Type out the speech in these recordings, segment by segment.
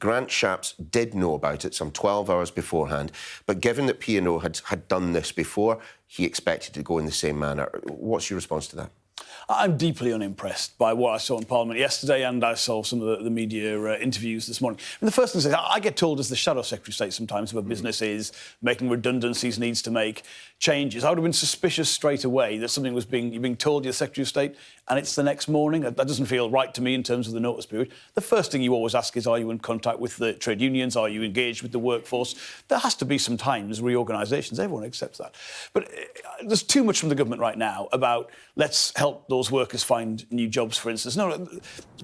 Grant Shapps did know about it some 12 hours beforehand, but given that P&O had done this before, he expected to go in the same manner. What's your response to that? I'm deeply unimpressed by what I saw in Parliament yesterday, and I saw some of the media interviews this morning. And the first thing is, I get told as the Shadow Secretary of State sometimes if a business is making redundancies, needs to make changes. I would have been suspicious straight away that something was you're being told you're the Secretary of State and it's the next morning. That doesn't feel right to me in terms of the notice period. The first thing you always ask is, are you in contact with the trade unions? Are you engaged with the workforce? There has to be sometimes reorganisations. Everyone accepts that. But there's too much from the government right now about let's help those workers find new jobs, for instance. No,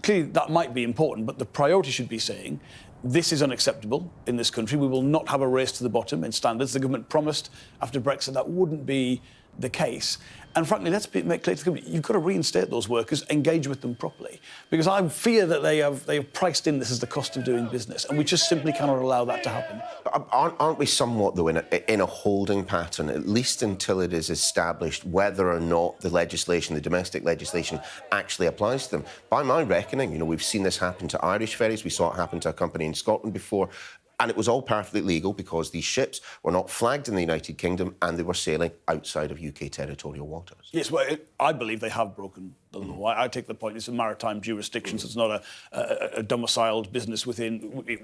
clearly that might be important, but the priority should be saying this is unacceptable in this country. We will not have a race to the bottom in standards. The government promised after Brexit that wouldn't be the case. And frankly, let's make clear to the government, you've got to reinstate those workers, engage with them properly. Because I fear that they have priced in this as the cost of doing business, and we just simply cannot allow that to happen. Aren't we somewhat, though, in a holding pattern, at least until it is established whether or not the legislation, the domestic legislation, actually applies to them? By my reckoning, we've seen this happen to Irish ferries, we saw it happen to a company in Scotland before, and it was all perfectly legal because these ships were not flagged in the United Kingdom and they were sailing outside of UK territorial waters. Yes, well, I believe they have broken the law. I take the point it's a maritime jurisdiction, so it's not a domiciled business within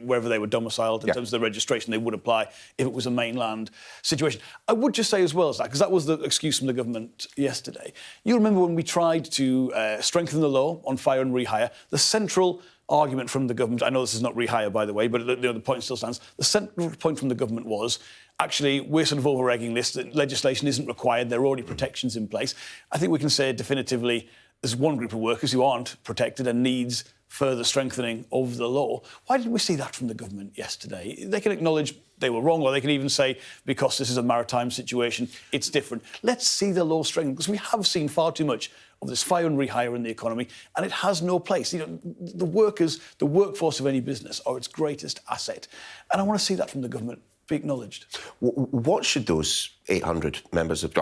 wherever they were domiciled in terms of the registration they would apply if it was a mainland situation. I would just say as well as that, because that was the excuse from the government yesterday. You remember when we tried to strengthen the law on fire and rehire, the central argument from the government, I know this is not rehire, by the way, but the point still stands. The central point from the government was, actually, we're sort of over-egging this, that legislation isn't required, there are already protections in place. I think we can say definitively there's one group of workers who aren't protected and needs further strengthening of the law. Why didn't we see that from the government yesterday? They can acknowledge they were wrong, or they can even say, because this is a maritime situation, it's different. Let's see the law strengthened, because we have seen far too much of this fire and rehire in the economy, and it has no place. The workers, the workforce of any business are its greatest asset. And I want to see that from the government be acknowledged. What should those 800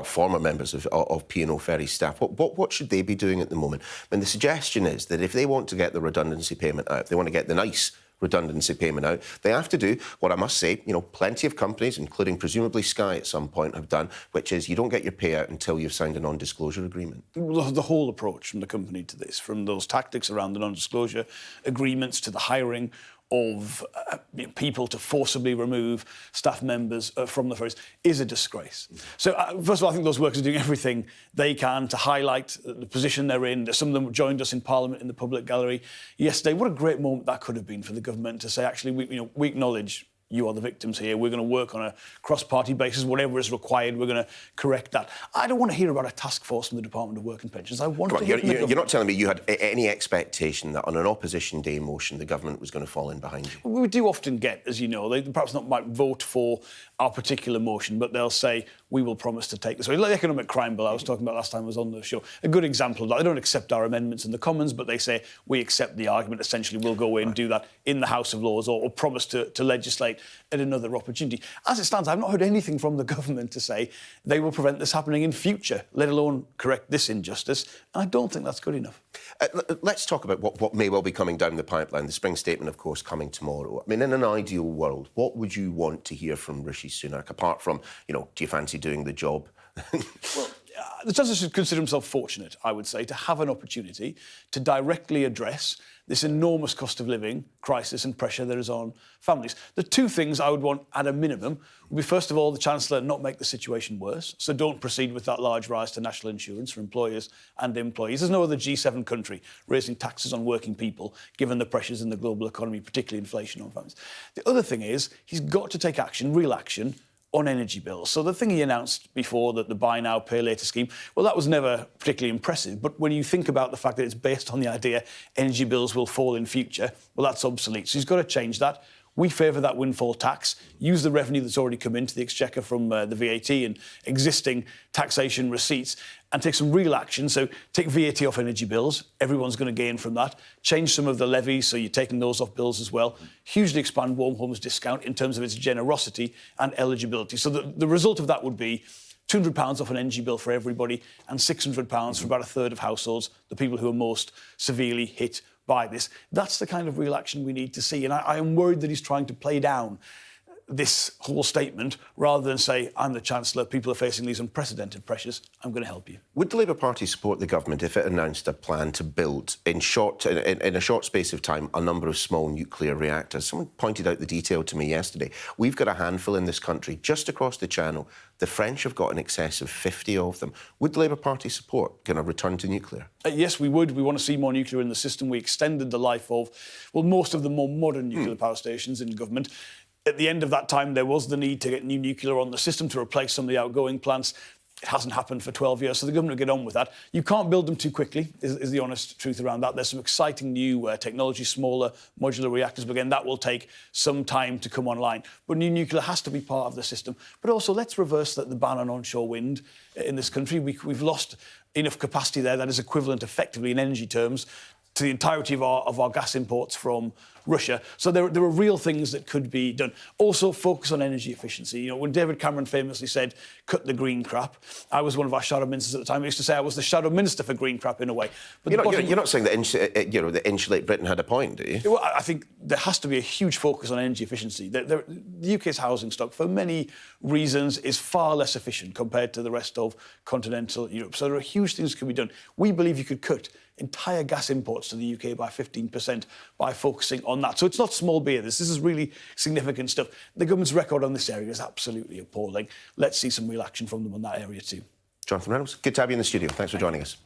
former members of P&O Ferries staff, what should they be doing at the moment? I mean, the suggestion is that if they want to get the redundancy payment out, if they want to get the nice redundancy payment out, they have to do what I must say, plenty of companies, including presumably Sky at some point, have done, which is you don't get your payout until you've signed a non-disclosure agreement. The whole approach from the company to this, from those tactics around the non-disclosure agreements to the hiring of people to forcibly remove staff members from the ferries is a disgrace. So, first of all, I think those workers are doing everything they can to highlight the position they're in. Some of them joined us in Parliament in the public gallery yesterday. What a great moment that could have been for the government to say, actually, we acknowledge you are the victims here. We're going to work on a cross-party basis. Whatever is required, we're going to correct that. I don't want to hear about a task force from the Department of Work and Pensions. I want to hear from the government. You're not telling me you had any expectation that on an opposition day motion the government was going to fall in behind you? We do often get, as you know, they perhaps not might vote for our particular motion, but they'll say, we will promise to take this away. Like the economic crime bill I was talking about last time I was on the show. A good example of that. They don't accept our amendments in the Commons, but they say, we accept the argument. Essentially, we'll go in and do that in the House of Lords or promise to legislate at another opportunity. As it stands, I've not heard anything from the government to say they will prevent this happening in future, let alone correct this injustice. And I don't think that's good enough. Let's talk about what may well be coming down the pipeline. The spring statement, of course, coming tomorrow. I mean, in an ideal world, what would you want to hear from Rishi Sunak, apart from, do you fancy doing the job? Well, the Chancellor should consider himself fortunate, I would say, to have an opportunity to directly address this enormous cost of living crisis and pressure there is on families. The two things I would want at a minimum would be, first of all, the Chancellor not make the situation worse, so don't proceed with that large rise to national insurance for employers and employees. There's no other G7 country raising taxes on working people, given the pressures in the global economy, particularly inflation on families. The other thing is he's got to take action, real action, on energy bills. So the thing he announced before, that the buy now, pay later scheme, well, that was never particularly impressive. But when you think about the fact that it's based on the idea energy bills will fall in future, well, that's obsolete. So he's got to change that. We favour that windfall tax, use the revenue that's already come into the Exchequer from the VAT and existing taxation receipts, and take some real action. So take VAT off energy bills. Everyone's going to gain from that. Change some of the levies, so you're taking those off bills as well. Hugely expand Warm Homes discount in terms of its generosity and eligibility. So the result of that would be £200 off an energy bill for everybody and £600 for about a third of households, the people who are most severely hit by this. That's the kind of real action we need to see. And I am worried that he's trying to play down this whole statement rather than say, I'm the Chancellor, people are facing these unprecedented pressures, I'm going to help you. Would the Labour Party support the government if it announced a plan to build, in a short space of time, a number of small nuclear reactors? Someone pointed out the detail to me yesterday. We've got a handful in this country, just across the Channel. The French have got in excess of 50 of them. Would the Labour Party support kind of return to nuclear? Yes, we would. We want to see more nuclear in the system. We extended the life of, well, most of the more modern nuclear power stations in government. At the end of that time, there was the need to get new nuclear on the system to replace some of the outgoing plants. It hasn't happened for 12 years, so the government will get on with that. You can't build them too quickly, is the honest truth around that. There's some exciting new technology, smaller modular reactors, but again, that will take some time to come online. But new nuclear has to be part of the system. But also, let's reverse the ban on onshore wind in this country. We've lost enough capacity there that is equivalent, effectively, in energy terms, to the entirety of our gas imports from Russia. So there are real things that could be done. Also, focus on energy efficiency. You know, when David Cameron famously said, cut the green crap, I was one of our shadow ministers at the time. I used to say I was the shadow minister for green crap in a way. But you're not saying that Insulate Britain had a point, do you? Well, I think there has to be a huge focus on energy efficiency. The UK's housing stock, for many reasons, is far less efficient compared to the rest of continental Europe. So there are huge things that can be done. We believe you could cut entire gas imports to the UK by 15% by focusing on that. So it's not small beer. This is really significant stuff. The government's record on this area is absolutely appalling. Let's see some real action from them on that area too. Jonathan Reynolds, good to have you in the studio. Thanks for joining us.